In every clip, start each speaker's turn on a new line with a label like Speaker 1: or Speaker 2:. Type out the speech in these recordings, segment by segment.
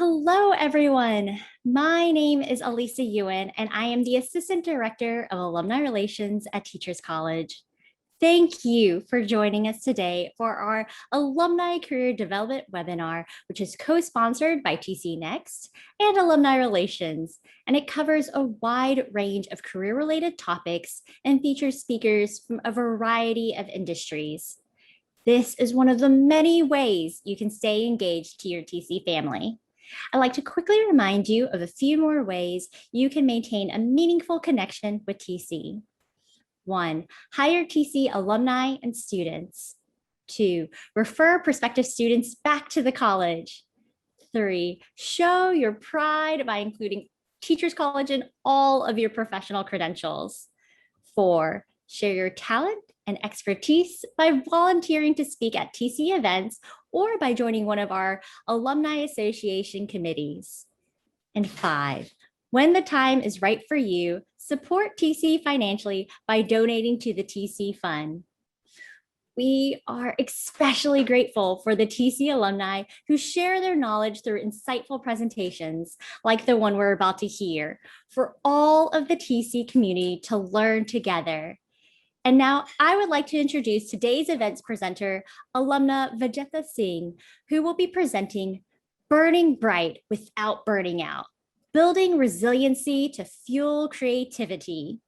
Speaker 1: Hello, everyone. My name is Elisa Ewan, and I am the Assistant Director of Alumni Relations at Teachers College. Thank you for joining us today for our Alumni Career Development webinar, which is co-sponsored by TC Next and Alumni Relations, and it covers a wide range of career-related topics and features speakers from a variety of industries. This is one of the many ways you can stay engaged to your TC family. I'd like to quickly remind you of a few more ways you can maintain a meaningful connection with TC. 1. Hire TC alumni and students. 2. Refer prospective students back to the college. 3. Show your pride by including Teachers College in all of your professional credentials. 4. Share your talent and expertise by volunteering to speak at TC events or by joining one of our Alumni Association committees. And 5, when the time is right for you, support TC financially by donating to the TC Fund. We are especially grateful for the TC alumni who share their knowledge through insightful presentations like the one we're about to hear for all of the TC community to learn together. And now I would like to introduce today's events presenter, alumna Vijayeta Sinh, who will be presenting Burning Bright Without Burning Out, Building Resiliency to Fuel Creativity.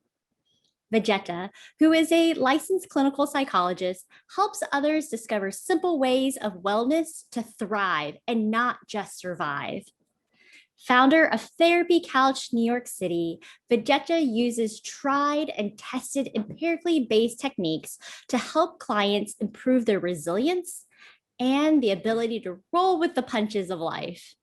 Speaker 1: Vijayeta, who is a licensed clinical psychologist, helps others discover simple ways of wellness to thrive and not just survive. Founder of Therapy Couch New York City, Vijayeta uses tried and tested empirically based techniques to help clients improve their resilience and the ability to roll with the punches of life.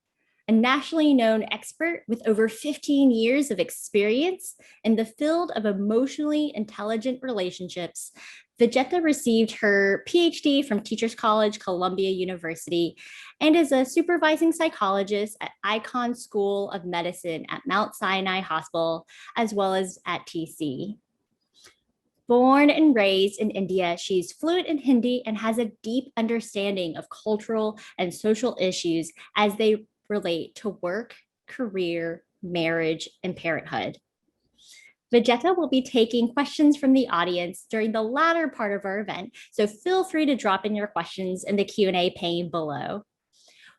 Speaker 1: A nationally known expert with over 15 years of experience in the field of emotionally intelligent relationships, Vijayeta received her Ph.D. from Teachers College, Columbia University, and is a supervising psychologist at Icahn School of Medicine at Mount Sinai Hospital, as well as at TC. Born and raised in India, she's fluent in Hindi and has a deep understanding of cultural and social issues as they relate to work, career, marriage, and parenthood. Vijayeta will be taking questions from the audience during the latter part of our event, so feel free to drop in your questions in the Q&A pane below.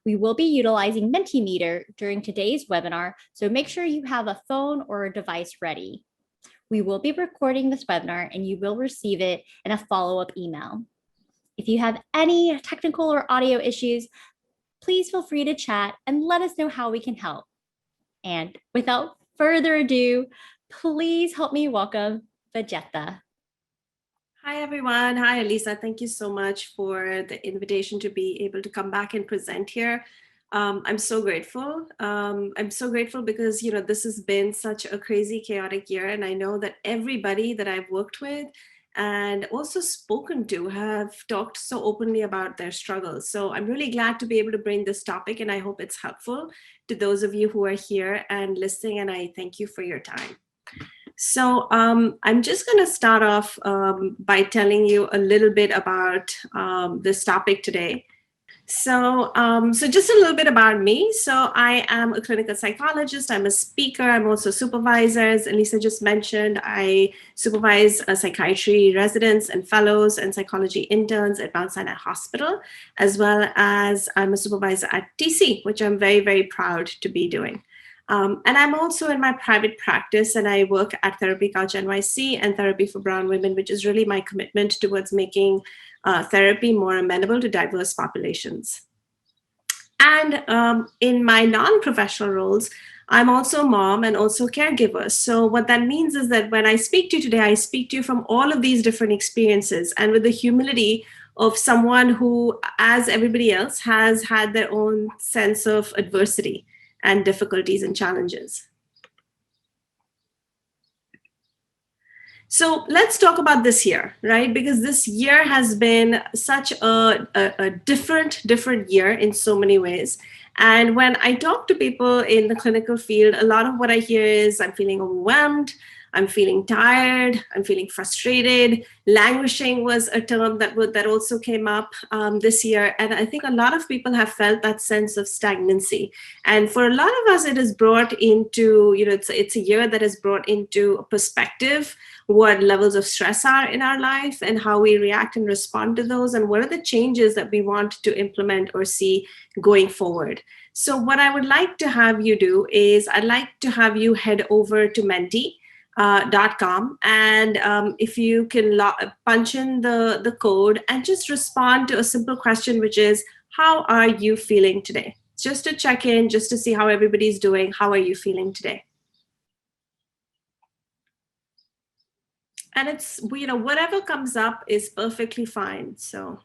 Speaker 1: We will be utilizing Mentimeter during today's webinar, so make sure you have a phone or a device ready. We will be recording this webinar and you will receive it in a follow-up email. If you have any technical or audio issues, please feel free to chat and let us know how we can help. And without further ado, please help me welcome Vijayeta.
Speaker 2: Hi, everyone. Hi, Elisa. Thank you so much for the invitation to be able to come back and present here. I'm so grateful. I'm so grateful because, this has been such a crazy, chaotic year. And I know that everybody that I've worked with and also spoken to have talked so openly about their struggles. So I'm really glad to be able to bring this topic, and I hope it's helpful to those of you who are here and listening, and I thank you for your time. So I'm just going to start off by telling you a little bit about this topic today. So just a little bit about me. So I am a clinical psychologist. I'm a speaker. I'm also a supervisor. As Elisa just mentioned, I supervise psychiatry residents and fellows and psychology interns at Mount Sinai Hospital, as well as I'm a supervisor at TC, which I'm very, very proud to be doing. And I'm also in my private practice, and I work at Therapy Couch NYC and Therapy for Brown Women, which is really my commitment towards making therapy more amenable to diverse populations. And in my non-professional roles, I'm also a mom and also a caregiver. So what that means is that when I speak to you today, I speak to you from all of these different experiences and with the humility of someone who, as everybody else, has had their own sense of adversity and difficulties and challenges. So let's talk about this year, right? Because this year has been such a different year in so many ways. And when I talk to people in the clinical field, a lot of what I hear is I'm feeling overwhelmed. I'm feeling tired, I'm feeling frustrated. Languishing was a term that also came up this year. And I think a lot of people have felt that sense of stagnancy. And for a lot of us, it is brought into, it's a year that has brought into perspective what levels of stress are in our life and how we react and respond to those, and what are the changes that we want to implement or see going forward. So what I would like to have you do is I'd like to have you head over to menti.com, and if you can punch in the code and just respond to a simple question, which is, how are you feeling today? Just to check in, just to see how everybody's doing. How are you feeling today? And it's, whatever comes up is perfectly fine. So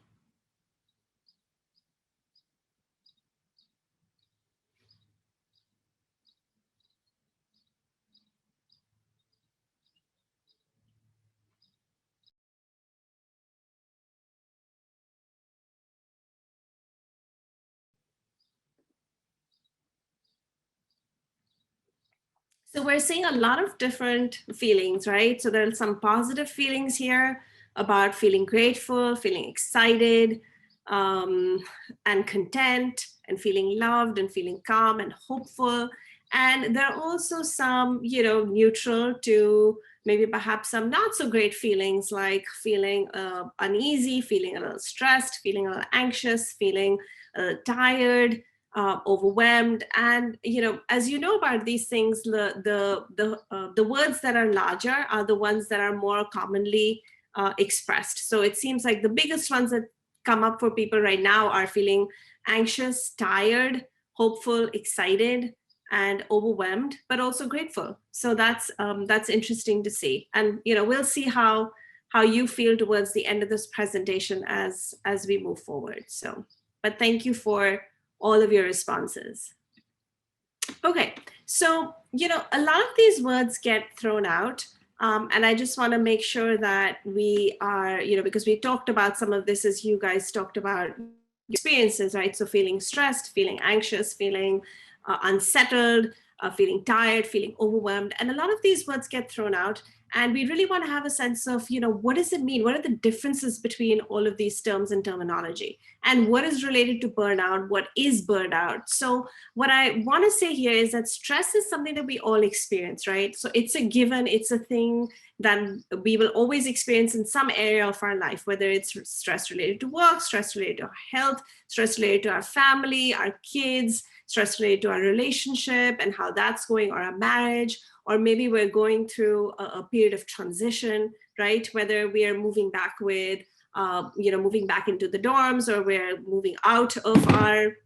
Speaker 2: So we're seeing a lot of different feelings, right? So there are some positive feelings here about feeling grateful, feeling excited, and content, and feeling loved, and feeling calm and hopeful. And there are also some, neutral to maybe perhaps some not so great feelings, like feeling uneasy, feeling a little stressed, feeling a little anxious, feeling tired, overwhelmed. And as you know about these things, the words that are larger are the ones that are more commonly expressed. So it seems like the biggest ones that come up for people right now are feeling anxious, tired, hopeful, excited, and overwhelmed, but also grateful. So that's interesting to see. And we'll see how you feel towards the end of this presentation as we move forward. So, but thank you for all of your responses. Okay, so a lot of these words get thrown out, and I just want to make sure that we are, because we talked about some of this as you guys talked about experiences, right? So feeling stressed, feeling anxious, feeling unsettled, feeling tired, feeling overwhelmed, and a lot of these words get thrown out. And we really want to have a sense of, what does it mean? What are the differences between all of these terms and terminology? And what is related to burnout? What is burnout? So what I want to say here is that stress is something that we all experience, right? So it's a given, it's a thing that we will always experience in some area of our life, whether it's stress related to work, stress related to our health, stress related to our family, our kids, stress related to our relationship and how that's going, or our marriage, or maybe we're going through a period of transition, right? Whether we are moving back with, moving back into the dorms, or we're moving out of our,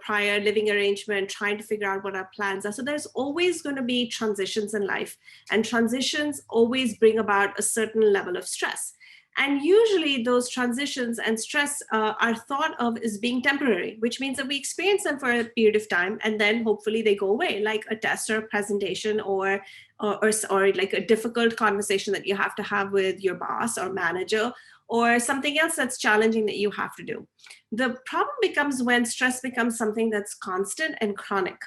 Speaker 2: prior living arrangement, trying to figure out what our plans are. So there's always going to be transitions in life, and transitions always bring about a certain level of stress. And usually those transitions and stress are thought of as being temporary, which means that we experience them for a period of time, and then hopefully they go away, like a test or a presentation, or like a difficult conversation that you have to have with your boss or manager, or something else that's challenging that you have to do. The problem becomes when stress becomes something that's constant and chronic.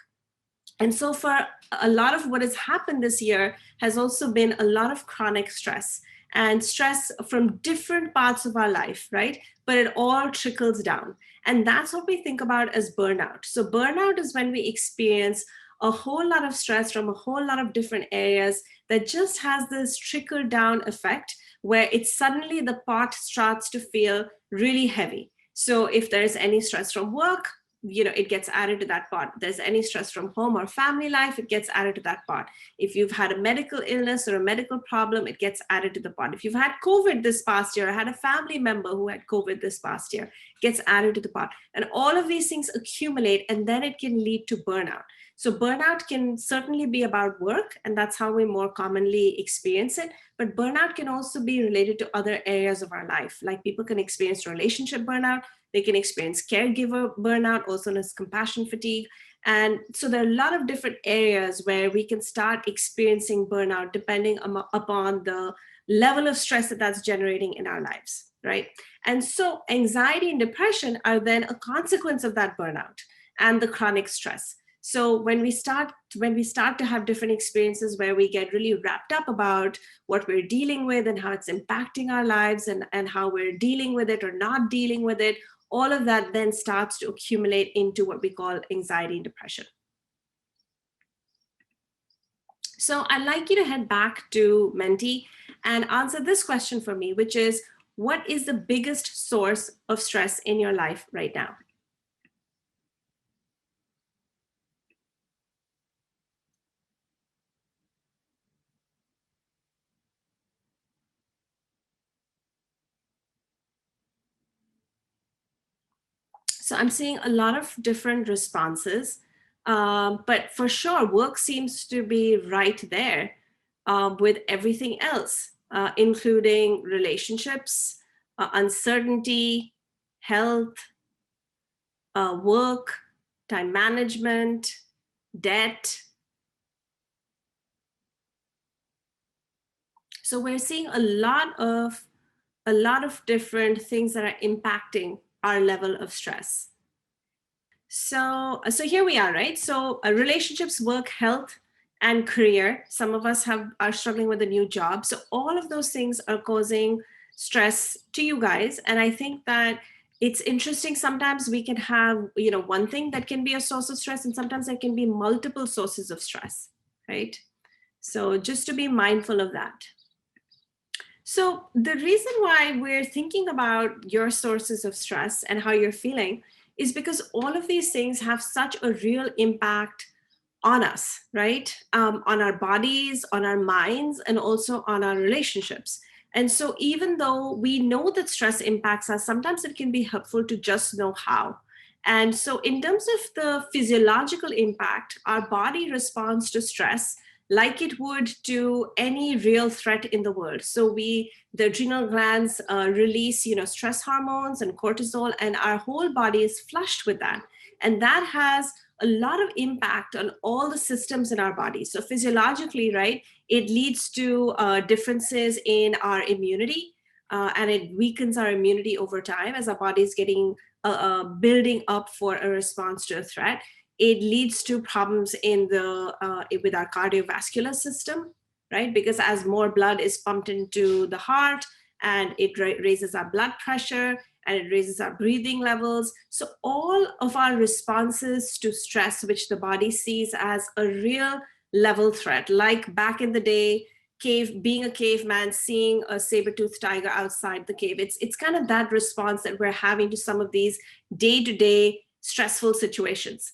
Speaker 2: And so for a lot of what has happened this year has also been a lot of chronic stress, and stress from different parts of our life, right? But it all trickles down. And that's what we think about as burnout. So burnout is when we experience a whole lot of stress from a whole lot of different areas that just has this trickle down effect, where it's suddenly the pot starts to feel really heavy. So if there's any stress from work, it gets added to that pot. There's any stress from home or family life, it gets added to that pot. If you've had a medical illness or a medical problem, it gets added to the pot. If you've had COVID this past year, or had a family member who had COVID this past year, it gets added to the pot. And all of these things accumulate, and then it can lead to burnout. So burnout can certainly be about work, and that's how we more commonly experience it. But burnout can also be related to other areas of our life. Like people can experience relationship burnout, they can experience caregiver burnout, also known as compassion fatigue. And so there are a lot of different areas where we can start experiencing burnout depending upon the level of stress that that's generating in our lives, right? And so anxiety and depression are then a consequence of that burnout and the chronic stress. So when we start to have different experiences where we get really wrapped up about what we're dealing with and how it's impacting our lives, and how we're dealing with it or not dealing with it, all of that then starts to accumulate into what we call anxiety and depression. So I'd like you to head back to Menti and answer this question for me, which is, what is the biggest source of stress in your life right now? So I'm seeing a lot of different responses, but for sure, work seems to be right there with everything else, including relationships, uncertainty, health, work, time management, debt. So we're seeing a lot of different things that are impacting our level of stress. So here we are, right? So relationships, work, health, and career. Some of us are struggling with a new job. So all of those things are causing stress to you guys. And I think that it's interesting. Sometimes we can have, one thing that can be a source of stress, and sometimes there can be multiple sources of stress, right? So just to be mindful of that. So the reason why we're thinking about your sources of stress and how you're feeling is because all of these things have such a real impact on us, right? On our bodies, on our minds, and also on our relationships. And so even though we know that stress impacts us, sometimes it can be helpful to just know how. And so in terms of the physiological impact, our body responds to stress like it would to any real threat in the world. So the adrenal glands release, stress hormones and cortisol, and our whole body is flushed with that. And that has a lot of impact on all the systems in our body. So physiologically, right, it leads to differences in our immunity, and it weakens our immunity over time as our body is getting building up for a response to a threat. It leads to problems with our cardiovascular system, right? Because as more blood is pumped into the heart, and it raises our blood pressure, and it raises our breathing levels. So all of our responses to stress, which the body sees as a real level threat, like back in the day, being a caveman, seeing a saber-toothed tiger outside the cave. It's kind of that response that we're having to some of these day-to-day stressful situations.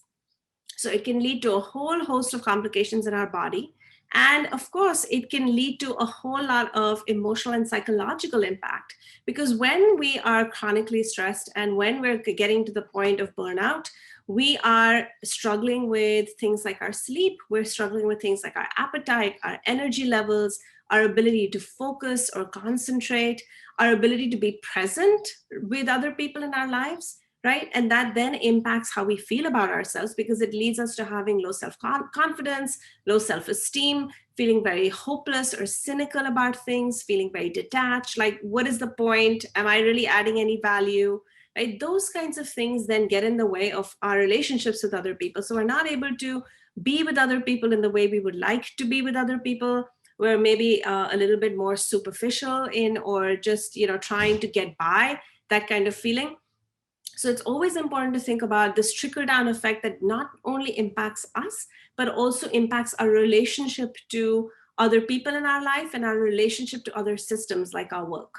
Speaker 2: So it can lead to a whole host of complications in our body. And of course, it can lead to a whole lot of emotional and psychological impact. Because when we are chronically stressed and when we're getting to the point of burnout, we are struggling with things like our sleep, we're struggling with things like our appetite, our energy levels, our ability to focus or concentrate, our ability to be present with other people in our lives, right? And that then impacts how we feel about ourselves, because it leads us to having low self-confidence, low self-esteem, feeling very hopeless or cynical about things, feeling very detached, like, what is the point? Am I really adding any value? Right? Those kinds of things then get in the way of our relationships with other people. So we're not able to be with other people in the way we would like to be with other people. We're maybe a little bit more superficial or just, trying to get by, that kind of feeling. So it's always important to think about this trickle-down effect that not only impacts us, but also impacts our relationship to other people in our life and our relationship to other systems like our work.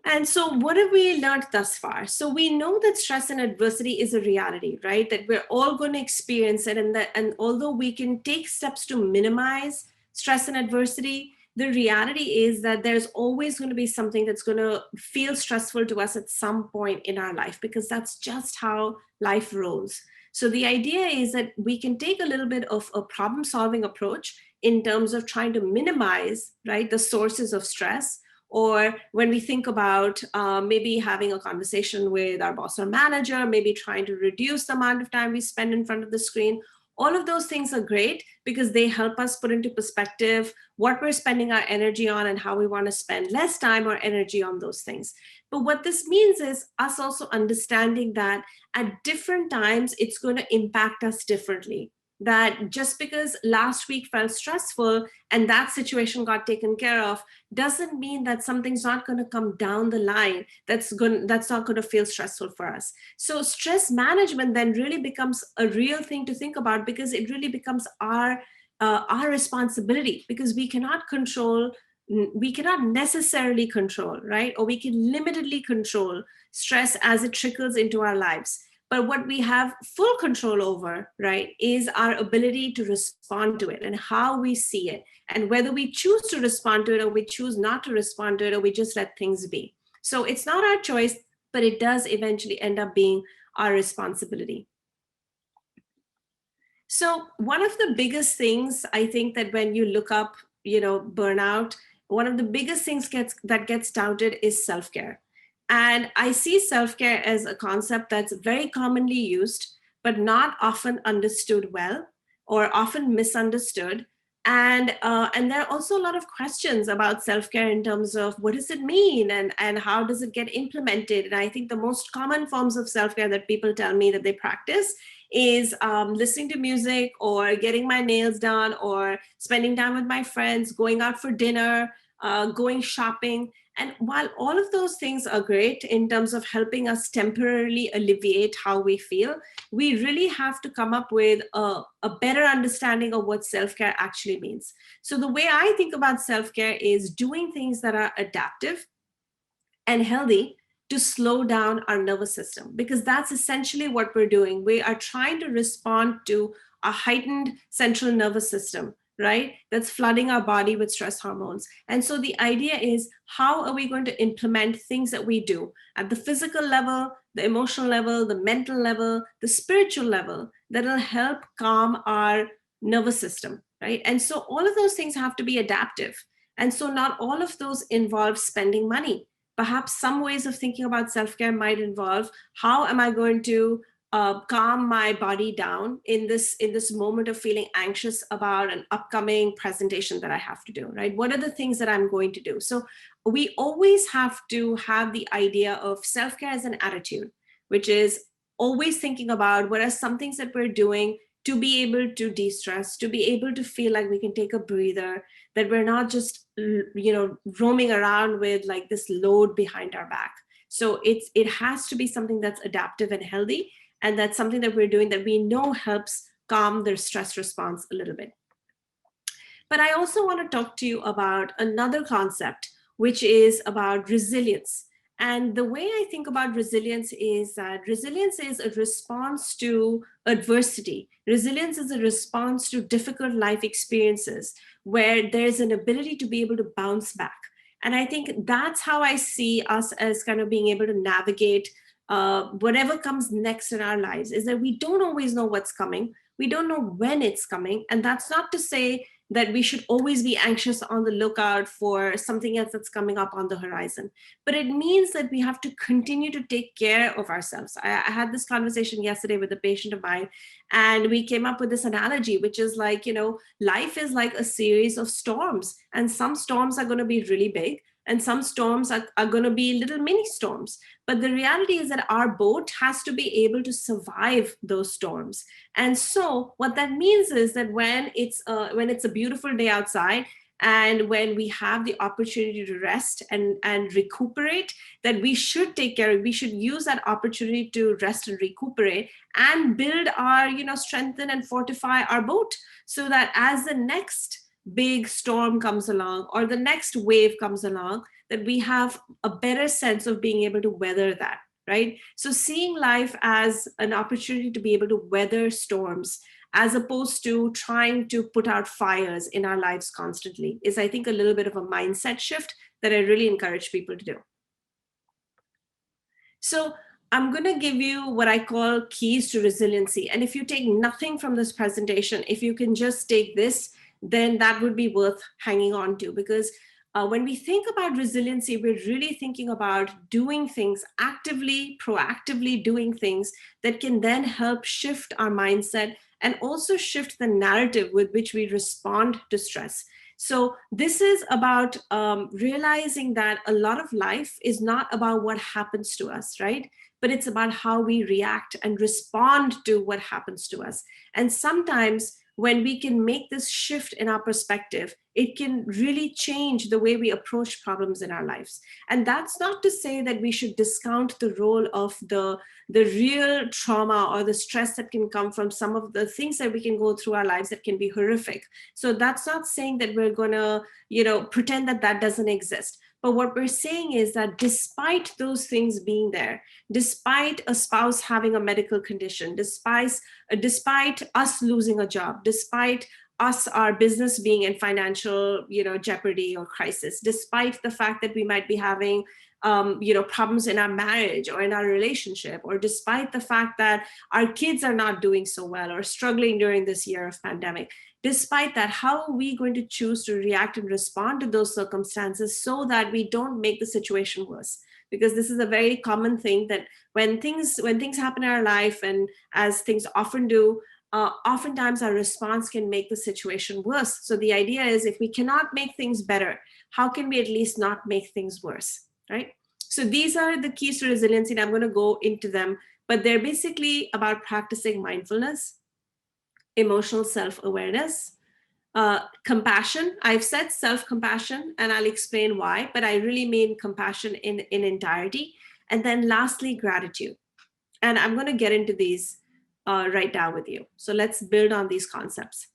Speaker 2: And so what have we learned thus far? So we know that stress and adversity is a reality, right? That we're all going to experience it. And although we can take steps to minimize stress and adversity, the reality is that there's always going to be something that's going to feel stressful to us at some point in our life, because that's just how life rolls. So the idea is that we can take a little bit of a problem-solving approach in terms of trying to minimize, right, the sources of stress. Or when we think about maybe having a conversation with our boss or manager, maybe trying to reduce the amount of time we spend in front of the screen, All of those things are great because they help us put into perspective what we're spending our energy on and how we want to spend less time or energy on those things. But what this means is us also understanding that at different times, it's going to impact us differently. That just because last week felt stressful and that situation got taken care of doesn't mean that something's not going to come down the line that's not going to feel stressful for us. So stress management then really becomes a real thing to think about, because it really becomes our responsibility, because we cannot necessarily control, right? Or we can limitedly control stress as it trickles into our lives. But what we have full control over, right, is our ability to respond to it and how we see it, and whether we choose to respond to it or we choose not to respond to it, or we just let things be. So it's not our choice, but it does eventually end up being our responsibility. So one of the biggest things, I think, that when you look up, burnout, one of the biggest things that gets touted is self-care. And I see self-care as a concept that's very commonly used, but not often understood well, or often misunderstood. And there are also a lot of questions about self-care in terms of what does it mean, and how does it get implemented. And I think the most common forms of self-care that people tell me that they practice is listening to music, or getting my nails done, or spending time with my friends, going out for dinner, going shopping. And while all of those things are great in terms of helping us temporarily alleviate how we feel, we really have to come up with a better understanding of what self-care actually means. So the way I think about self-care is doing things that are adaptive and healthy to slow down our nervous system, because that's essentially what we're doing. We are trying to respond to a heightened central nervous system, right? That's flooding our body with stress hormones. And so the idea is, how are we going to implement things that we do at the physical level, the emotional level, the mental level, the spiritual level, that'll help calm our nervous system, right? And so all of those things have to be adaptive. And so not all of those involve spending money. Perhaps some ways of thinking about self-care might involve, how am I going to calm my body down in this moment of feeling anxious about an upcoming presentation that I have to do, right? What are the things that I'm going to do? So we always have to have the idea of self-care as an attitude, which is always thinking about what are some things that we're doing to be able to de-stress, to be able to feel like we can take a breather, that we're not just roaming around with like this load behind our back. So it has to be something that's adaptive and healthy, and that's something that we're doing that we know helps calm their stress response a little bit. But I also want to talk to you about another concept, which is about resilience. And the way I think about resilience is that resilience is a response to adversity. Resilience is a response to difficult life experiences where there's an ability to be able to bounce back. And I think that's how I see us as kind of being able to navigate whatever comes next in our lives, is that we don't always know what's coming. We don't know when it's coming. And that's not to say that we should always be anxious on the lookout for something else that's coming up on the horizon. But it means that we have to continue to take care of ourselves. I had this conversation yesterday with a patient of mine, and we came up with this analogy, which is like, life is like a series of storms, and some storms are going to be really big, and some storms are going to be little mini storms. But the reality is that our boat has to be able to survive those storms. And so what that means is that when it's a beautiful day outside, and when we have the opportunity to rest and recuperate, that we should take care of, we should use that opportunity to rest and recuperate and build our, strengthen and fortify our boat, so that as the next big storm comes along or the next wave comes along, that we have a better sense of being able to weather that, right? So seeing life as an opportunity to be able to weather storms, as opposed to trying to put out fires in our lives constantly, is, I think, a little bit of a mindset shift that I really encourage people to do. So I'm going to give you what I call keys to resiliency. And if you take nothing from this presentation, if you can just take this, then that would be worth hanging on to. Because when we think about resiliency, we're really thinking about doing things actively, proactively doing things that can then help shift our mindset and also shift the narrative with which we respond to stress. So this is about realizing that a lot of life is not about what happens to us, right? But it's about how we react and respond to what happens to us. And sometimes when we can make this shift in our perspective, it can really change the way we approach problems in our lives. And that's not to say that we should discount the role of the real trauma or the stress that can come from some of the things that we can go through our lives that can be horrific. So that's not saying that we're going to, pretend that that doesn't exist. But what we're saying is that despite those things being there, despite a spouse having a medical condition, despite us losing a job, despite us, our business being in financial, jeopardy or crisis, despite the fact that we might be having problems in our marriage or in our relationship, or despite the fact that our kids are not doing so well or struggling during this year of pandemic, despite that, how are we going to choose to react and respond to those circumstances so that we don't make the situation worse? Because this is a very common thing that when things happen in our life, and as things often do, oftentimes our response can make the situation worse. So the idea is, if we cannot make things better, how can we at least not make things worse, right? So these are the keys to resiliency, and I'm going to go into them, but they're basically about practicing mindfulness, emotional self-awareness, compassion. I've said self-compassion, and I'll explain why, but I really mean compassion in entirety. And then lastly, gratitude. And I'm going to get into these right now with you. So let's build on these concepts.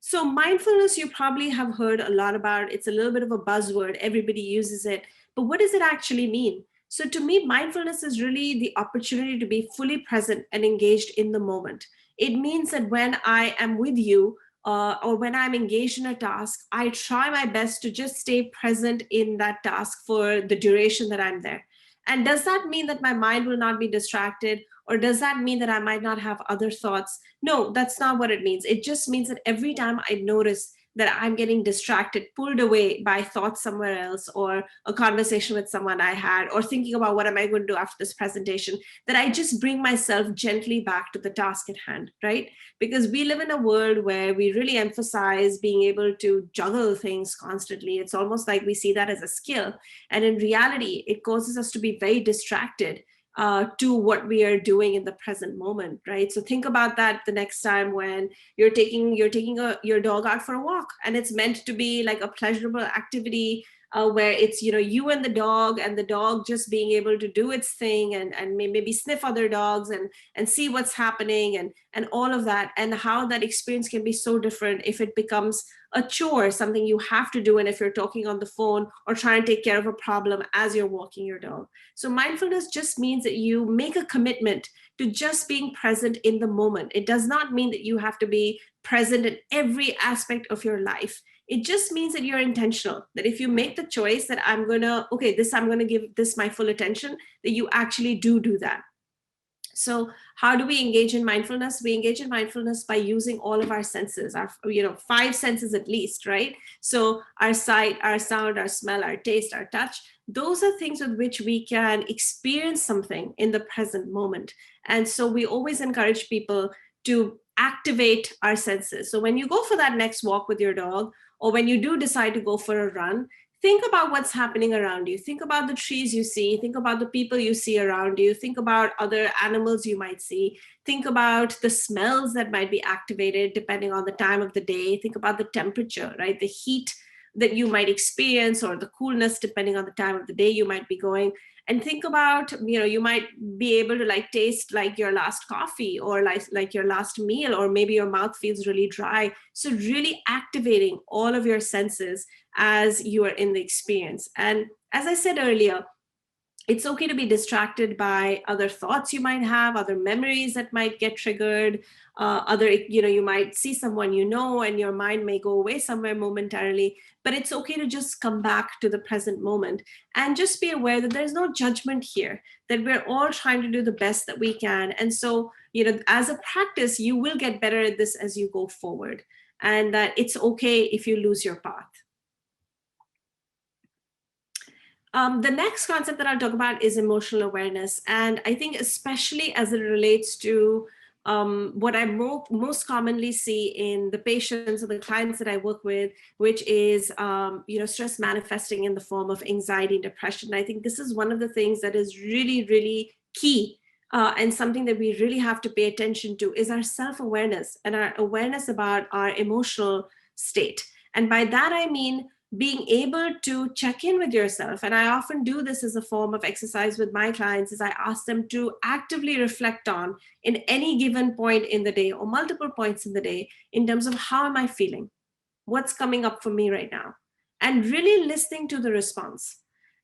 Speaker 2: So mindfulness, you probably have heard a lot about. It's a little bit of a buzzword. Everybody uses it. But what does it actually mean? So to me, mindfulness is really the opportunity to be fully present and engaged in the moment. It means that when I am with you, or when I'm engaged in a task, I try my best to just stay present in that task for the duration that I'm there. And does that mean that my mind will not be distracted? Or does that mean that I might not have other thoughts? No, that's not what it means. It just means that every time I notice that I'm getting distracted, pulled away by thoughts somewhere else, or a conversation with someone I had, or thinking about what am I going to do after this presentation, that I just bring myself gently back to the task at hand, right? Because we live in a world where we really emphasize being able to juggle things constantly. It's almost like we see that as a skill. And in reality, it causes us to be very distracted to what we are doing in the present moment, right? So think about that the next time when you're taking your dog out for a walk, and it's meant to be like a pleasurable activity, where it's you and the dog just being able to do its thing, and maybe sniff other dogs and see what's happening, and all of that, and how that experience can be so different if it becomes a chore, something you have to do, and if you're talking on the phone or trying to take care of a problem as you're walking your dog. So mindfulness just means that you make a commitment to just being present in the moment. It does not mean that you have to be present in every aspect of your life. It just means that you're intentional, that if you make the choice that I'm going to give this my full attention, that you actually do that. So how do we engage in mindfulness? We engage in mindfulness by using all of our senses, our five senses at least, right? So our sight, our sound, our smell, our taste, our touch, those are things with which we can experience something in the present moment. And so we always encourage people to activate our senses. So when you go for that next walk with your dog, or when you do decide to go for a run, think about what's happening around you. Think about the trees you see. Think about the people you see around you. Think about other animals you might see. Think about the smells that might be activated depending on the time of the day. Think about the temperature, right? The heat that you might experience, or the coolness depending on the time of the day you might be going. And think about, you might be able to like taste like your last coffee, or like your last meal, or maybe your mouth feels really dry. So really activating all of your senses as you are in the experience. And as I said earlier, it's okay to be distracted by other thoughts you might have, other memories that might get triggered, you might see someone and your mind may go away somewhere momentarily, but it's okay to just come back to the present moment and just be aware that there's no judgment here, that we're all trying to do the best that we can. And so, as a practice, you will get better at this as you go forward, and that it's okay if you lose your path. The next concept that I'll talk about is emotional awareness. And I think especially as it relates to what I most commonly see in the patients or the clients that I work with, which is stress manifesting in the form of anxiety and depression. I think this is one of the things that is really, really key. And something that we really have to pay attention to is our self-awareness and our awareness about our emotional state. And by that, I mean being able to check in with yourself. And I often do this as a form of exercise with my clients, is I ask them to actively reflect on in any given point in the day or multiple points in the day in terms of how am I feeling? What's coming up for me right now? And really listening to the response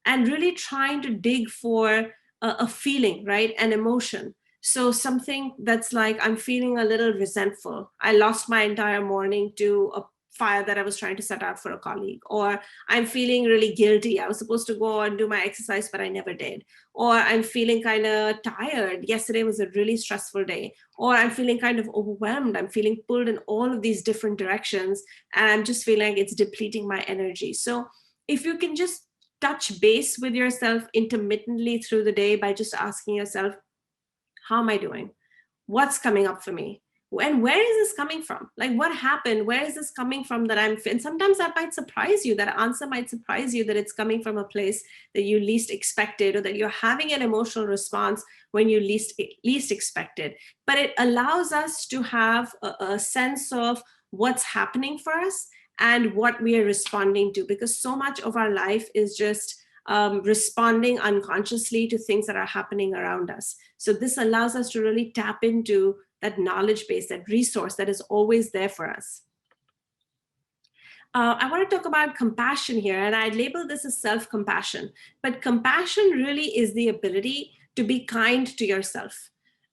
Speaker 2: and really trying to dig for a feeling, right? An emotion. So something that's like, I'm feeling a little resentful. I lost my entire morning to a fire that I was trying to set out for a colleague, or I'm feeling really guilty. I was supposed to go and do my exercise, but I never did. Or I'm feeling kind of tired. Yesterday was a really stressful day. Or I'm feeling kind of overwhelmed. I'm feeling pulled in all of these different directions, and I'm just feeling like it's depleting my energy. So if you can just touch base with yourself intermittently through the day by just asking yourself, how am I doing? What's coming up for me? And where is this coming from? Like, what happened? Where is this coming from that and sometimes that might surprise you. That answer might surprise you, that it's coming from a place that you least expected, or that you're having an emotional response when you least expected. But it allows us to have a sense of what's happening for us and what we are responding to, because so much of our life is just responding unconsciously to things that are happening around us. So this allows us to really tap into that knowledge base, that resource that is always there for us. I want to talk about compassion here, and I label this as self-compassion. But compassion really is the ability to be kind to yourself.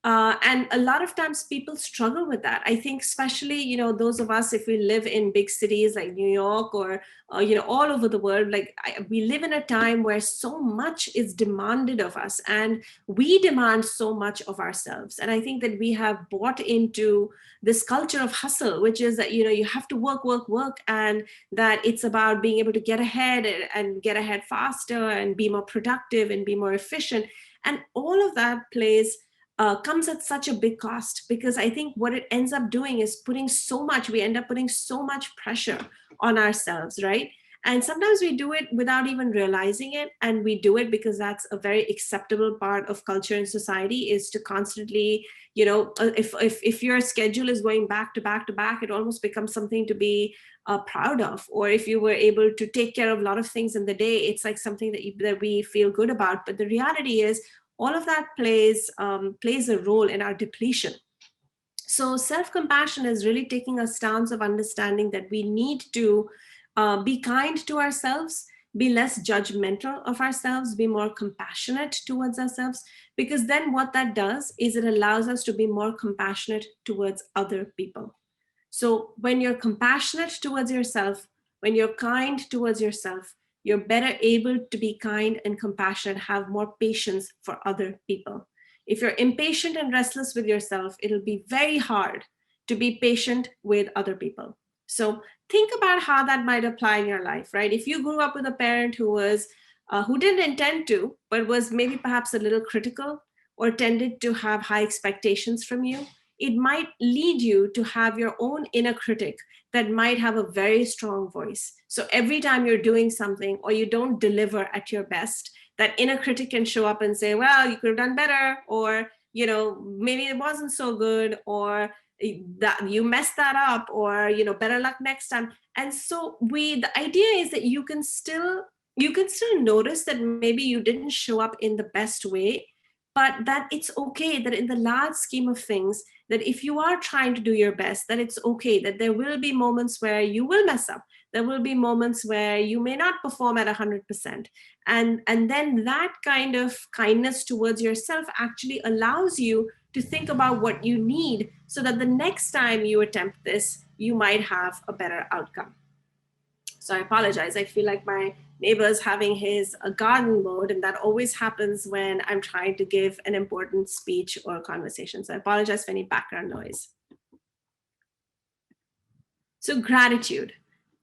Speaker 2: And a lot of times people struggle with that. I think especially, those of us, if we live in big cities like New York or, all over the world, we live in a time where so much is demanded of us, and we demand so much of ourselves. And I think that we have bought into this culture of hustle, which is that, you have to work, and that it's about being able to get ahead and get ahead faster and be more productive and be more efficient. And all of that comes at such a big cost, because I think what it ends up doing is we end up putting so much pressure on ourselves, right? And sometimes we do it without even realizing it. And we do it because that's a very acceptable part of culture and society, is to constantly, if your schedule is going back to back to back, it almost becomes something to be proud of. Or if you were able to take care of a lot of things in the day, it's like something that we feel good about. But the reality is, all of that plays a role in our depletion. So self-compassion is really taking a stance of understanding that we need to be kind to ourselves, be less judgmental of ourselves, be more compassionate towards ourselves, because then what that does is it allows us to be more compassionate towards other people. So when you're compassionate towards yourself, when you're kind towards yourself, you're better able to be kind and compassionate, have more patience for other people. If you're impatient and restless with yourself, it'll be very hard to be patient with other people. So think about how that might apply in your life, right? If you grew up with a parent who didn't intend to, but was maybe perhaps a little critical, or tended to have high expectations from you, it might lead you to have your own inner critic that might have a very strong voice. So every time you're doing something or you don't deliver at your best, that inner critic can show up and say, well, you could have done better, or, maybe it wasn't so good, or that you messed that up, or, better luck next time. And so the idea is that you can still notice that maybe you didn't show up in the best way, but that it's okay, that in the large scheme of things, that if you are trying to do your best, that it's okay, that there will be moments where you will mess up. There will be moments where you may not perform at 100%. And then that kind of kindness towards yourself actually allows you to think about what you need, so that the next time you attempt this, you might have a better outcome. So I apologize. I feel like my neighbor's having his garden mode, and that always happens when I'm trying to give an important speech or conversation. So I apologize for any background noise. So gratitude,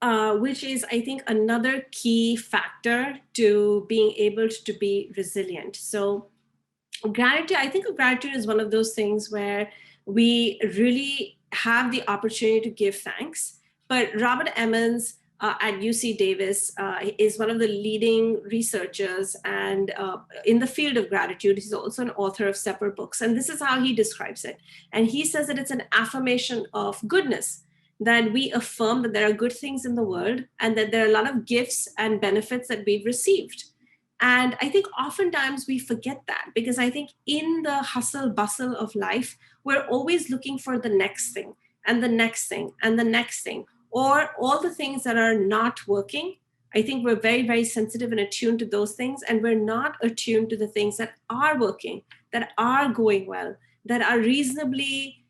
Speaker 2: which is, I think, another key factor to being able to be resilient. So gratitude, I think of gratitude as one of those things where we really have the opportunity to give thanks. But Robert Emmons at UC Davis is one of the leading researchers and in the field of gratitude. He's also an author of several books. And this is how he describes it. And he says that it's an affirmation of goodness, that we affirm that there are good things in the world and that there are a lot of gifts and benefits that we've received. And I think oftentimes we forget that, because I think in the hustle bustle of life, we're always looking for the next thing and the next thing and the next thing, or all the things that are not working. I think we're very, very sensitive and attuned to those things, and we're not attuned to the things that are working, that are going well, that are reasonably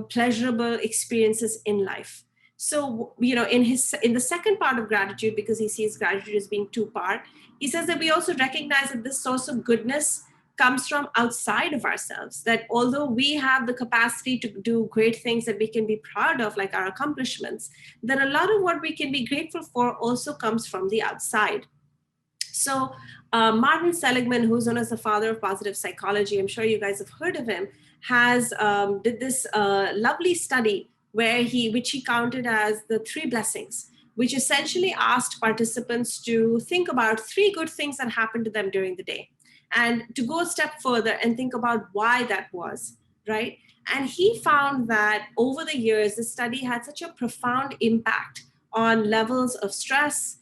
Speaker 2: pleasurable experiences in life. So, in the second part of gratitude, because he sees gratitude as being two-part, he says that we also recognize that this source of goodness comes from outside of ourselves, that although we have the capacity to do great things that we can be proud of, like our accomplishments, that a lot of what we can be grateful for also comes from the outside. So Martin Seligman, who's known as the father of positive psychology, I'm sure you guys have heard of him, has did this lovely study which he counted as the three blessings, which essentially asked participants to think about three good things that happened to them during the day, and to go a step further and think about why that was, right? And he found that over the years, the study had such a profound impact on levels of stress,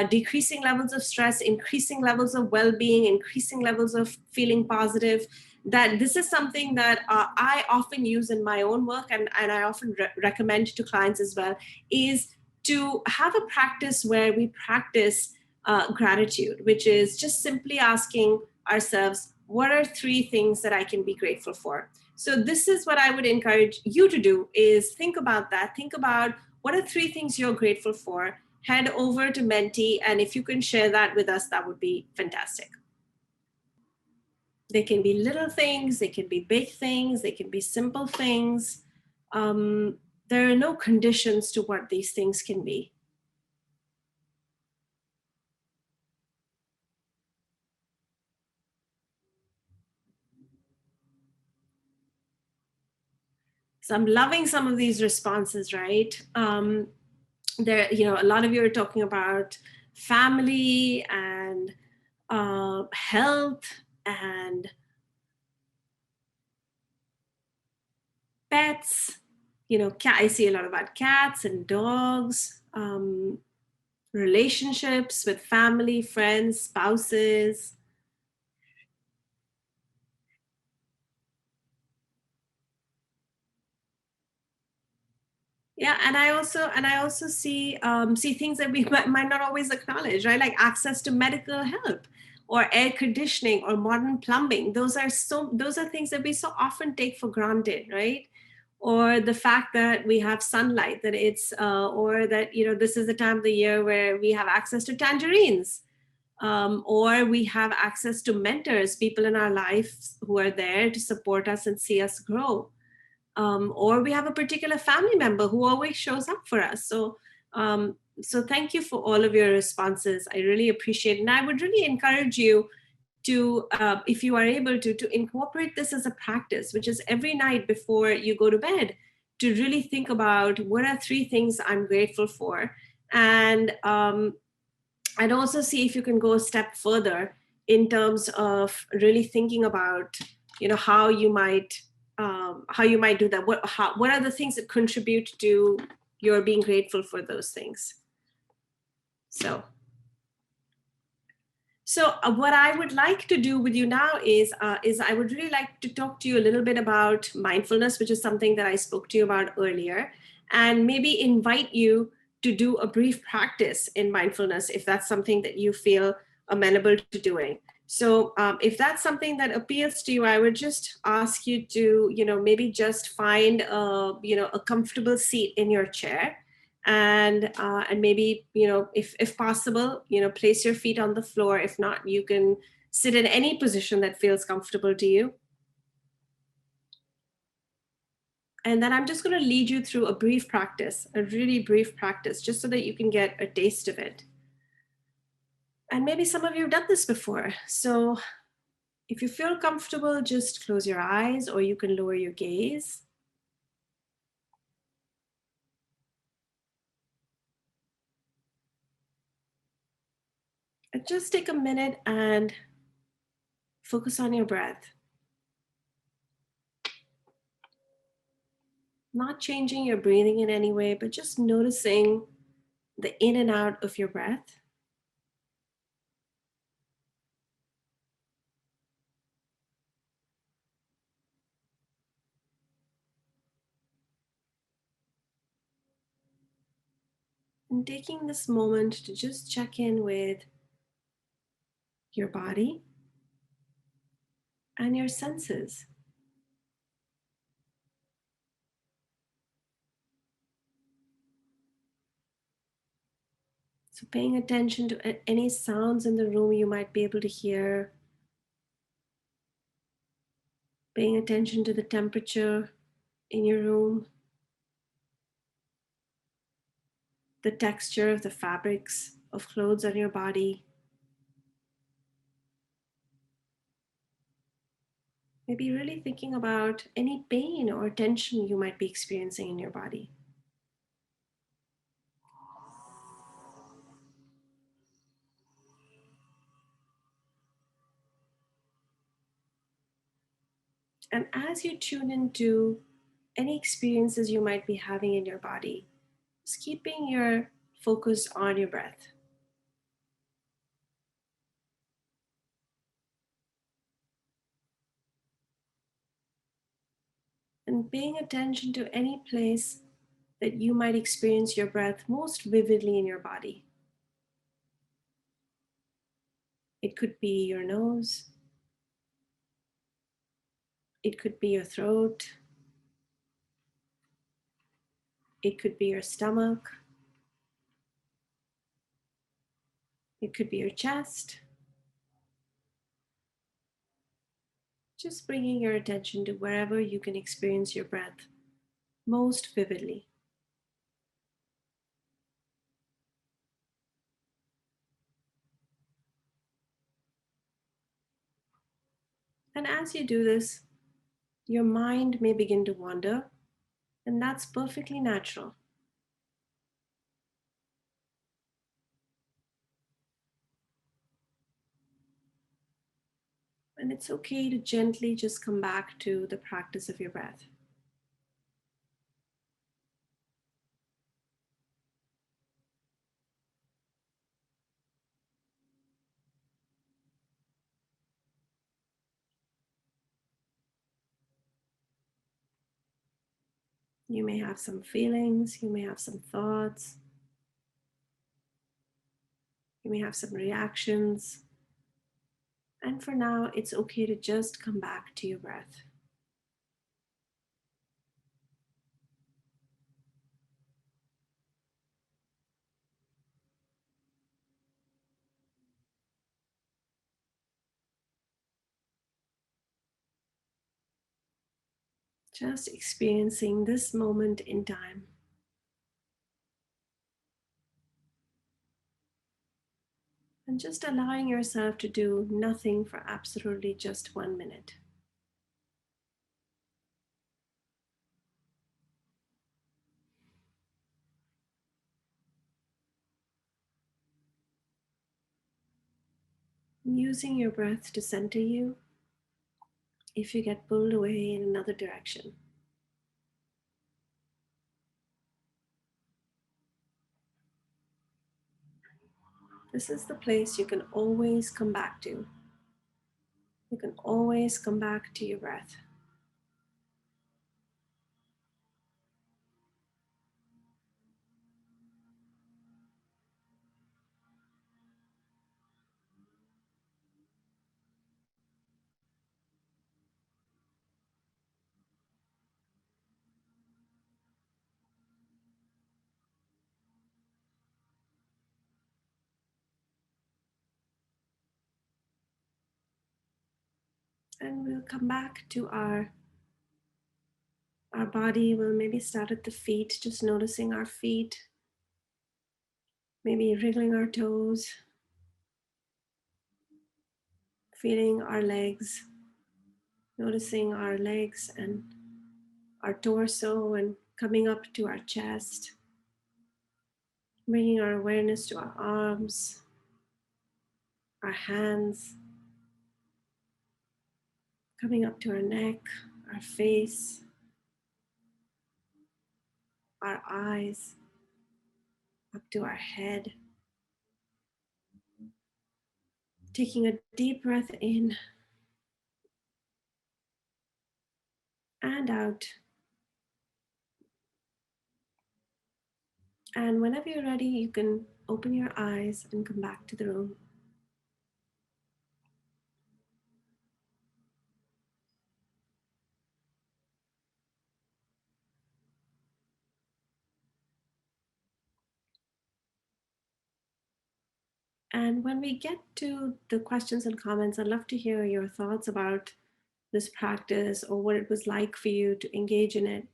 Speaker 2: decreasing levels of stress, increasing levels of well-being, increasing levels of feeling positive, that this is something that I often use in my own work, and I often recommend to clients as well, is to have a practice where we practice gratitude, which is just simply asking ourselves, what are three things that I can be grateful for? So this is what I would encourage you to do, is think about that. Think about what are three things you're grateful for. Head over to Menti, and if you can share that with us, that would be fantastic. They can be little things, they can be big things, they can be simple things. There are no conditions to what these things can be. So I'm loving some of these responses, right? There, a lot of you are talking about family and health and pets. I see a lot about cats and dogs, relationships with family, friends, spouses. Yeah, and I also see things that we might not always acknowledge, right? Like access to medical help, or air conditioning, or modern plumbing. Those are things that we so often take for granted, right? Or the fact that we have sunlight, that it's or that this is the time of the year where we have access to tangerines, or we have access to mentors, people in our lives who are there to support us and see us grow, or we have a particular family member who always shows up for us. So thank you for all of your responses. I really appreciate it. And I would really encourage you to, if you are able to incorporate this as a practice, which is every night before you go to bed, to really think about what are three things I'm grateful for. And I'd also see if you can go a step further in terms of really thinking about, how you might do that. What are the things that contribute to your being grateful for those things? So what I would like to do with you now is I would really like to talk to you a little bit about mindfulness, which is something that I spoke to you about earlier, and maybe invite you to do a brief practice in mindfulness if that's something that you feel amenable to doing. So if that's something that appeals to you, I would just ask you to, maybe just find a comfortable seat in your chair, and maybe if possible, place your feet on the floor. If not, you can sit in any position that feels comfortable to you. And then I'm just going to lead you through a brief practice, a really brief practice, just so that you can get a taste of it. And maybe some of you have done this before, so if you feel comfortable, just close your eyes, or you can lower your gaze. And just take a minute and focus on your breath. Not changing your breathing in any way, but just noticing the in and out of your breath. And taking this moment to just check in with your body and your senses. So, paying attention to any sounds in the room you might be able to hear, paying attention to the temperature in your room, the texture of the fabrics of clothes on your body. Maybe really thinking about any pain or tension you might be experiencing in your body. And as you tune into any experiences you might be having in your body, just keeping your focus on your breath. And paying attention to any place that you might experience your breath most vividly in your body. It could be your nose, it could be your throat, it could be your stomach, it could be your chest. Just bringing your attention to wherever you can experience your breath most vividly. And as you do this, your mind may begin to wander, and that's perfectly natural. And it's okay to gently just come back to the practice of your breath. You may have some feelings, you may have some thoughts, you may have some reactions. And for now, it's okay to just come back to your breath. Just experiencing this moment in time. And just allowing yourself to do nothing for absolutely just 1 minute. Using your breath to center you if you get pulled away in another direction. This is the place you can always come back to. You can always come back to your breath. And we'll come back to our body. We'll maybe start at the feet, just noticing our feet, maybe wriggling our toes, feeling our legs, noticing our legs and our torso, and coming up to our chest, bringing our awareness to our arms, our hands, coming up to our neck, our face, our eyes, up to our head. Taking a deep breath in and out. And whenever you're ready, you can open your eyes and come back to the room. And when we get to the questions and comments, I'd love to hear your thoughts about this practice or what it was like for you to engage in it.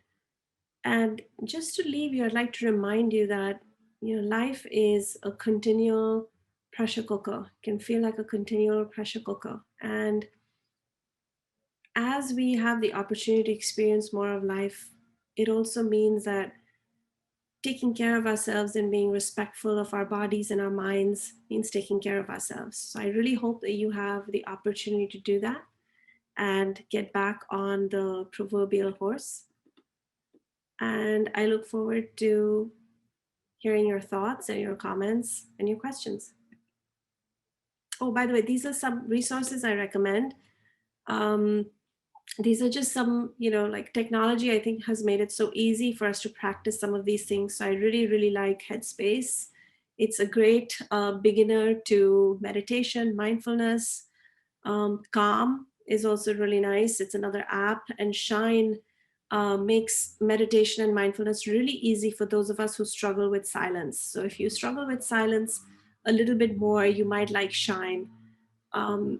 Speaker 2: And just to leave you, I'd like to remind you that life is a continual pressure cooker. It can feel like a continual pressure cooker. And as we have the opportunity to experience more of life, it also means that taking care of ourselves and being respectful of our bodies and our minds means taking care of ourselves. So I really hope that you have the opportunity to do that and get back on the proverbial horse. And I look forward to hearing your thoughts and your comments and your questions. Oh, by the way, these are some resources I recommend. Um, these are just some, like technology, I think, has made it so easy for us to practice some of these things. So I really, really like Headspace. It's a great beginner to meditation, mindfulness. Calm is also really nice. It's another app. And Shine makes meditation and mindfulness really easy for those of us who struggle with silence. So if you struggle with silence a little bit more, you might like Shine. Um,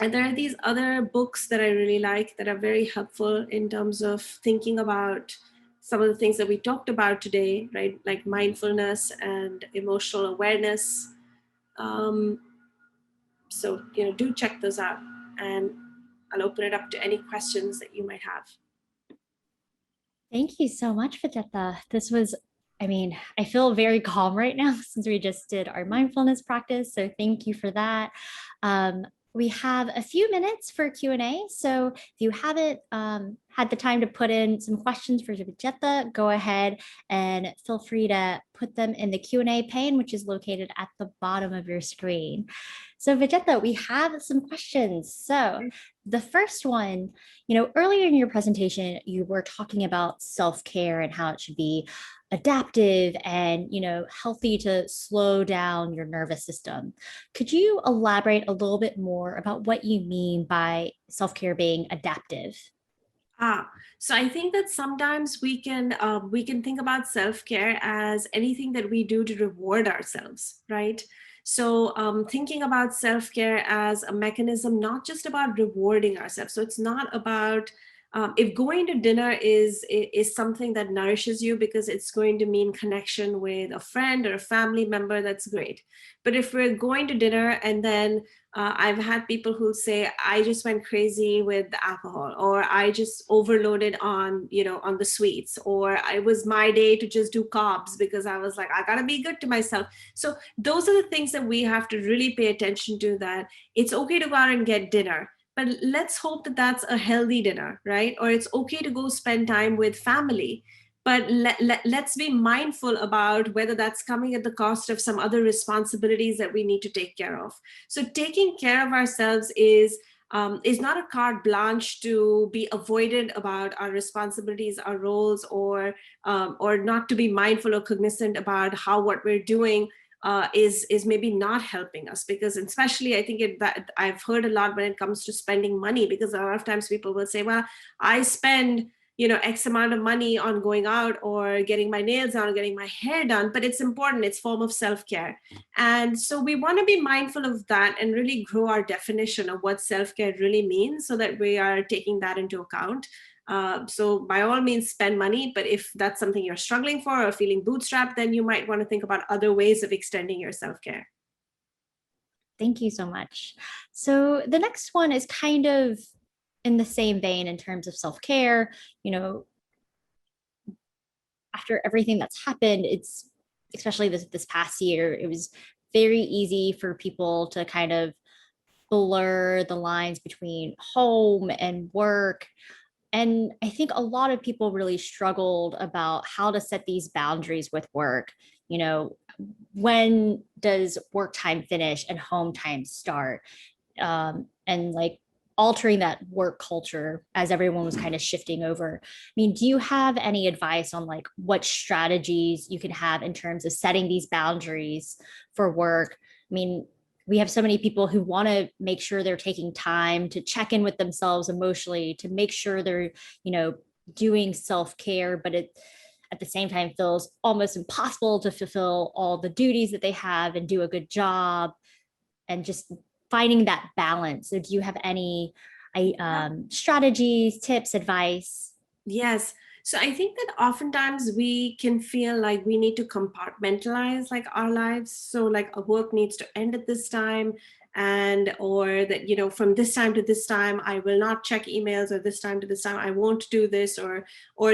Speaker 2: and there are these other books that I really like that are very helpful in terms of thinking about some of the things that we talked about today, right? Like mindfulness and emotional awareness. Um, so, do check those out. And I'll open it up to any questions that you might have.
Speaker 1: Thank you so much, Vijayeta. This was, I feel very calm right now since we just did our mindfulness practice. So thank you for that. We have a few minutes for Q&A. So if you haven't had the time to put in some questions for Vijayeta, go ahead and feel free to put them in the Q&A pane, which is located at the bottom of your screen. So Vijayeta, we have some questions. So the first one, earlier in your presentation, you were talking about self-care and how it should be adaptive and, healthy to slow down your nervous system. Could you elaborate a little bit more about what you mean by self-care being adaptive?
Speaker 2: So I think that sometimes we can think about self-care as anything that we do to reward ourselves, right? So thinking about self-care as a mechanism, not just about rewarding ourselves. So it's not about if going to dinner is something that nourishes you because it's going to mean connection with a friend or a family member, that's great. But if we're going to dinner and then I've had people who say, I just went crazy with the alcohol, or I just overloaded on the sweets, or it was my day to just do carbs because I was like, I gotta be good to myself. So those are the things that we have to really pay attention to, that it's okay to go out and get dinner, but let's hope that that's a healthy dinner, right? Or it's okay to go spend time with family, but let's be mindful about whether that's coming at the cost of some other responsibilities that we need to take care of. So taking care of ourselves is not a carte blanche to be avoided about our responsibilities, our roles, or not to be mindful or cognizant about how what we're doing is maybe not helping us. Because especially I think that I've heard a lot when it comes to spending money, because a lot of times people will say, well, I spend X amount of money on going out or getting my nails done or getting my hair done, but it's important, it's form of self-care. And so we want to be mindful of that and really grow our definition of what self-care really means, so that we are taking that into account. So by all means, spend money, but if that's something you're struggling for or feeling bootstrapped, then you might want to think about other ways of extending your self-care.
Speaker 1: Thank you so much. So the next one is kind of in the same vein in terms of self-care. After everything that's happened, it's especially this past year, it was very easy for people to kind of blur the lines between home and work. And I think a lot of people really struggled about how to set these boundaries with work. You know, when does work time finish and home time start? And like altering that work culture as everyone was kind of shifting over. I mean, do you have any advice on like what strategies you can have in terms of setting these boundaries for work? I mean, we have so many people who want to make sure they're taking time to check in with themselves emotionally, to make sure they're, you know, doing self-care, but it at the same time feels almost impossible to fulfill all the duties that they have and do a good job, and just finding that balance. So do you have any strategies, tips, advice?
Speaker 2: Yes. So I think that oftentimes we can feel like we need to compartmentalize like our lives. So like a work needs to end at this time, and or that, you know, from this time to this time I will not check emails, or this time to this time I won't do this, or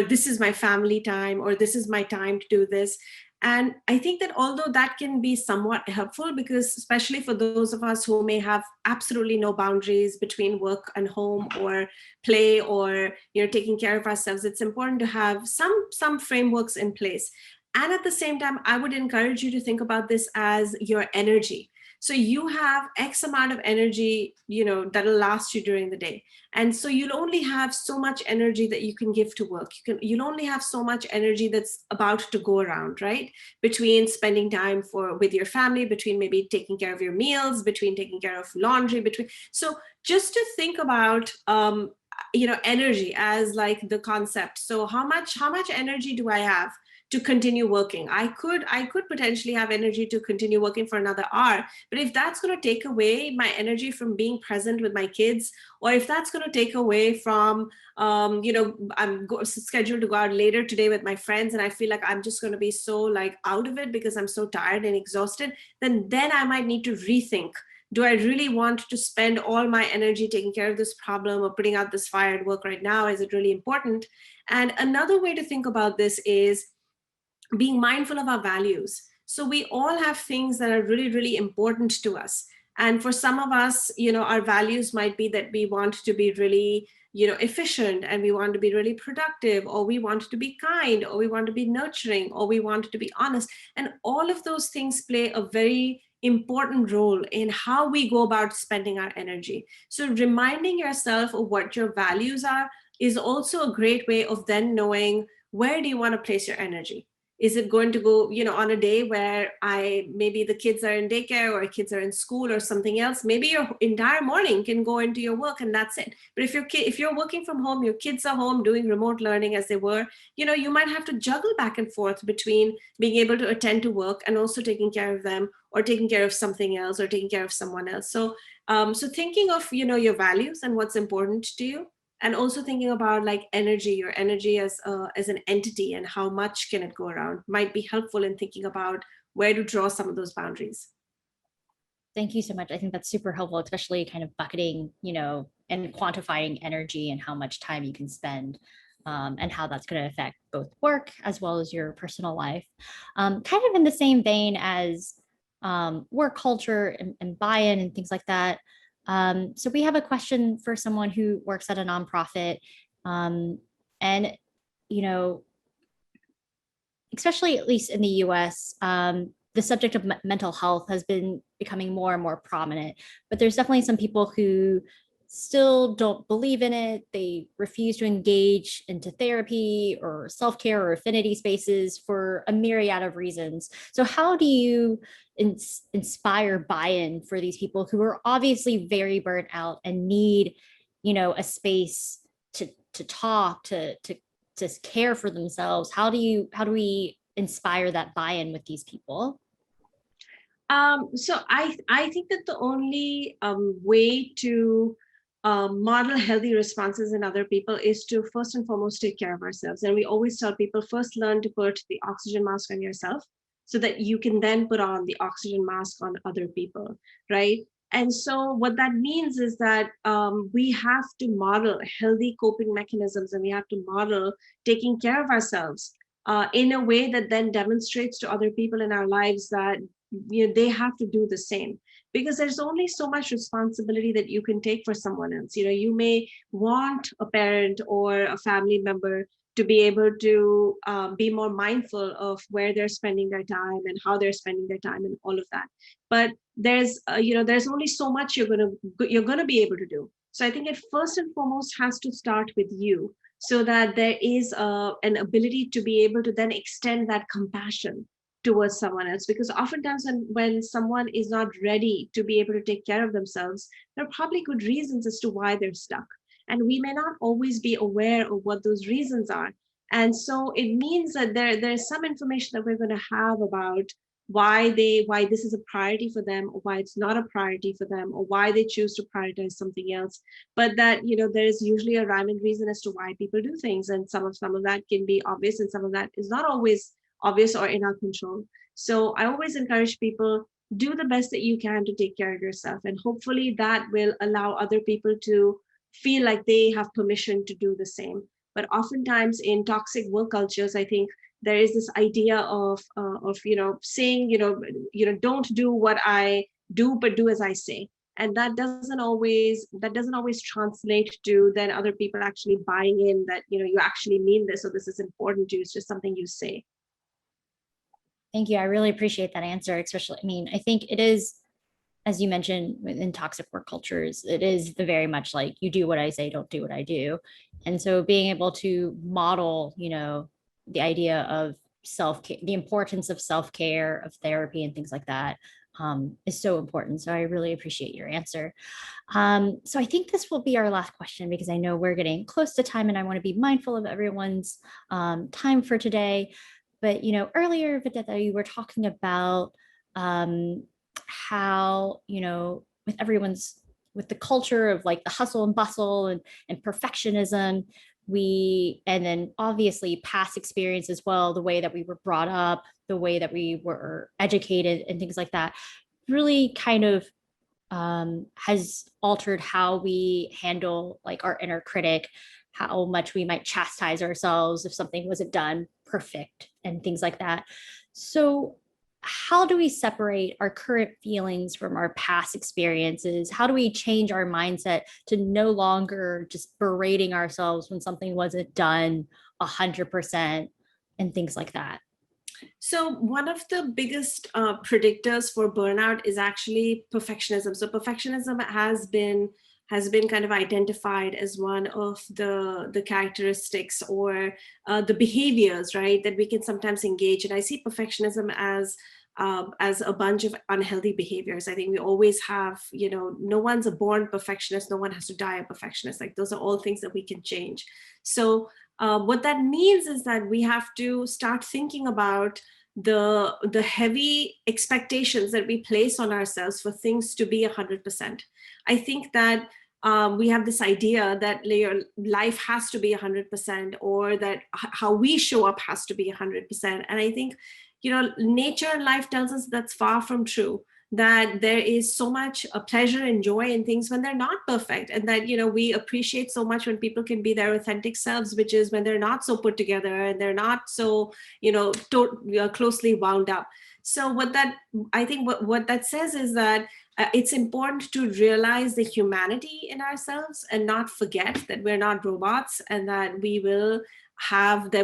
Speaker 2: this is my family time, or this is my time to do this. And I think that although that can be somewhat helpful, because especially for those of us who may have absolutely no boundaries between work and home or play, or, you know, taking care of ourselves, it's important to have some frameworks in place. And at the same time, I would encourage you to think about this as your energy. So you have X amount of energy, you know, that'll last you during the day. And so you'll only have so much energy that you can give to work. You'll only have so much energy that's about to go around, right? Between spending time with your family, between maybe taking care of your meals, between taking care of laundry, between. So just to think about you know, energy as like the concept. So how much energy do I have to continue working? I could potentially have energy to continue working for another hour, but if that's going to take away my energy from being present with my kids, or if that's going to take away from you know, scheduled to go out later today with my friends, and I feel like I'm just going to be so like out of it because I'm so tired and exhausted, then I might need to rethink, do I really want to spend all my energy taking care of this problem or putting out this fire at work right now? Is it really important? And another way to think about this is being mindful of our values. So we all have things that are really, really important to us. And for some of us, you know, our values might be that we want to be really, you know, efficient, and we want to be really productive, or we want to be kind, or we want to be nurturing, or we want to be honest. And all of those things play a very important role in how we go about spending our energy. So reminding yourself of what your values are is also a great way of then knowing, where do you want to place your energy? Is it going to go, you know, on a day where maybe the kids are in daycare or kids are in school or something else, maybe your entire morning can go into your work and that's it. But if you're working from home, your kids are home doing remote learning as they were, you know, you might have to juggle back and forth between being able to attend to work and also taking care of them, or taking care of something else, or taking care of someone else. So so thinking of, you know, your values and what's important to you, and also thinking about like energy, your energy as an entity, and how much can it go around, might be helpful in thinking about where to draw some of those boundaries.
Speaker 1: Thank you so much. I think that's super helpful, especially kind of bucketing, you know, and quantifying energy and how much time you can spend, and how that's going to affect both work as well as your personal life. Kind of in the same vein as work culture and buy-in and things like that. So we have a question for someone who works at a nonprofit, and you know, especially at least in the US, the subject of mental health has been becoming more and more prominent. But there's definitely some people who still don't believe in it. They refuse to engage into therapy or self-care or affinity spaces for a myriad of reasons. So how do you inspire buy-in for these people who are obviously very burnt out and need, you know, a space to talk, to care for themselves? How do we inspire that buy-in with these people?
Speaker 2: So I think that the only way to model healthy responses in other people is to first and foremost take care of ourselves. And we always tell people, first learn to put the oxygen mask on yourself, so that you can then put on the oxygen mask on other people, right? And so what that means is that we have to model healthy coping mechanisms, and we have to model taking care of ourselves in a way that then demonstrates to other people in our lives that they have to do the same, because there's only so much responsibility that you can take for someone else. You may want a parent or a family member to be able to be more mindful of where they're spending their time and how they're spending their time and all of that. But there's only so much you're gonna be able to do. So I think it first and foremost has to start with you, so that there is an ability to be able to then extend that compassion towards someone else. Because oftentimes when someone is not ready to be able to take care of themselves, there are probably good reasons as to why they're stuck, and we may not always be aware of what those reasons are. And so it means that there's some information that we're going to have about why this is a priority for them, or why it's not a priority for them, or why they choose to prioritize something else. But that there is usually a rhyme and reason as to why people do things, and some of that can be obvious, and some of that is not always obvious or in our control. So I always encourage people, do the best that you can to take care of yourself, and hopefully that will allow other people to feel like they have permission to do the same. But oftentimes in toxic work cultures, I think there is this idea of saying, don't do what I do, but do as I say. And that doesn't always translate to then other people actually buying in that you actually mean this, or this is important to you. It's just something you say.
Speaker 1: Thank you. I really appreciate that answer, especially, I mean, I think it is, as you mentioned, in toxic work cultures, it is the very much like you do what I say, don't do what I do. And so being able to model, the idea of self-care, the importance of self-care, of therapy and things like that, is so important. So I really appreciate your answer. So I think this will be our last question, because I know we're getting close to time and I want to be mindful of everyone's time for today. But, earlier, Vijayeta, you were talking about how, with the culture of like the hustle and bustle and perfectionism, and then obviously past experience as well, the way that we were brought up, the way that we were educated and things like that, really kind of has altered how we handle like our inner critic, how much we might chastise ourselves if something wasn't done perfect and things like that. So how do we separate our current feelings from our past experiences? How do we change our mindset to no longer just berating ourselves when something wasn't done 100% and things like that?
Speaker 2: So one of the biggest predictors for burnout is actually perfectionism. So perfectionism has been kind of identified as one of the characteristics, or the behaviors, right, that we can sometimes engage. And I see perfectionism as a bunch of unhealthy behaviors. I think we always have, no one's a born perfectionist, no one has to die a perfectionist. Like, those are all things that we can change. So what that means is that we have to start thinking about the heavy expectations that we place on ourselves for things to be 100%. I think that we have this idea that your life has to be 100%, or that how we show up has to be 100%. And I think, nature and life tells us that's far from true, that there is so much pleasure and joy in things when they're not perfect, and that we appreciate so much when people can be their authentic selves, which is when they're not so put together and they're not so closely wound up. So I think what that says is that it's important to realize the humanity in ourselves and not forget that we're not robots, and that there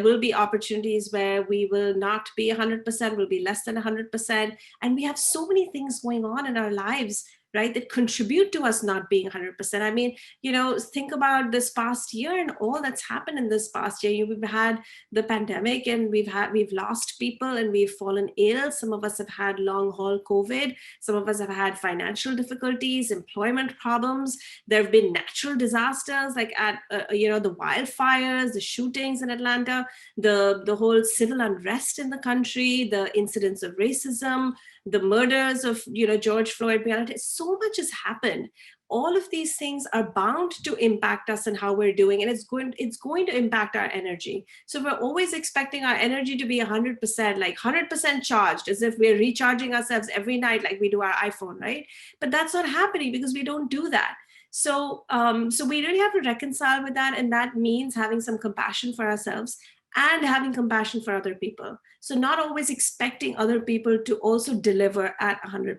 Speaker 2: will be opportunities where we will not be 100%, will be less than 100%. And we have so many things going on in our lives, right, that contribute to us not being 100%. I mean, think about this past year and all that's happened in this past year. We've had the pandemic, and we've lost people, and we've fallen ill. Some of us have had long haul COVID. Some of us have had financial difficulties, employment problems. There have been natural disasters, like the wildfires, the shootings in Atlanta, the whole civil unrest in the country, the incidents of racism, the murders of George Floyd. So much has happened. All of these things are bound to impact us and how we're doing, and it's going to impact our energy. So we're always expecting our energy to be 100%, like 100% charged, as if we're recharging ourselves every night like we do our iPhone, right? But that's not happening, because we don't do that. So we really have to reconcile with that, and that means having some compassion for ourselves and having compassion for other people. So not always expecting other people to also deliver at 100%.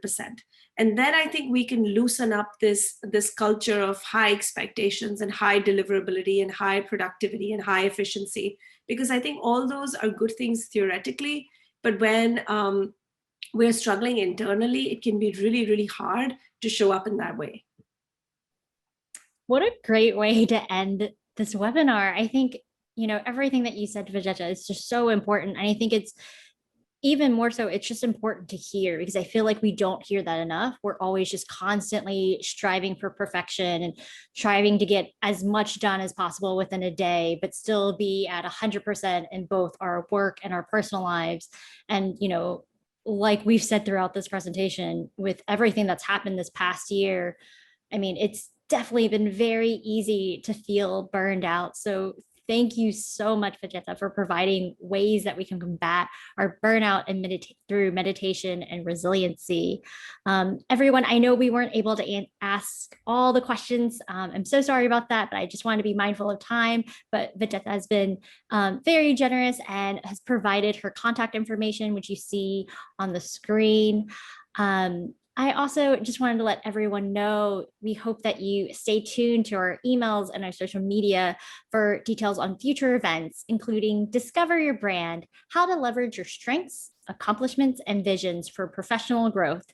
Speaker 2: And then I think we can loosen up this culture of high expectations and high deliverability and high productivity and high efficiency, because I think all those are good things theoretically, but when we're struggling internally, it can be really, really hard to show up in that way.
Speaker 1: What a great way to end this webinar. I think, everything that you said, Vijayeta, is just so important. And I think it's even more so, it's just important to hear, because I feel like we don't hear that enough. We're always just constantly striving for perfection and striving to get as much done as possible within a day, but still be at 100% in both our work and our personal lives. And, like we've said throughout this presentation, with everything that's happened this past year, I mean, it's definitely been very easy to feel burned out. So thank you so much, Vijayeta, for providing ways that we can combat our burnout and through meditation and resiliency. Everyone, I know we weren't able to ask all the questions. I'm so sorry about that, but I just wanted to be mindful of time. But Vijayeta has been very generous and has provided her contact information, which you see on the screen. I also just wanted to let everyone know, we hope that you stay tuned to our emails and our social media for details on future events, including Discover Your Brand, how to leverage your strengths, accomplishments, and visions for professional growth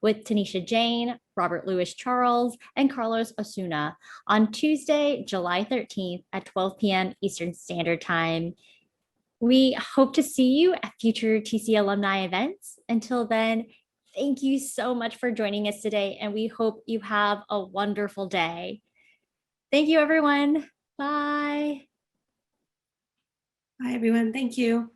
Speaker 1: with Tanisha Jane, Robert Louis Charles, and Carlos Osuna on Tuesday, July 13th at 12 p.m. Eastern Standard Time. We hope to see you at future TC alumni events. Until then, thank you so much for joining us today, and we hope you have a wonderful day. Thank you, everyone. Bye.
Speaker 2: Bye, everyone. Thank you.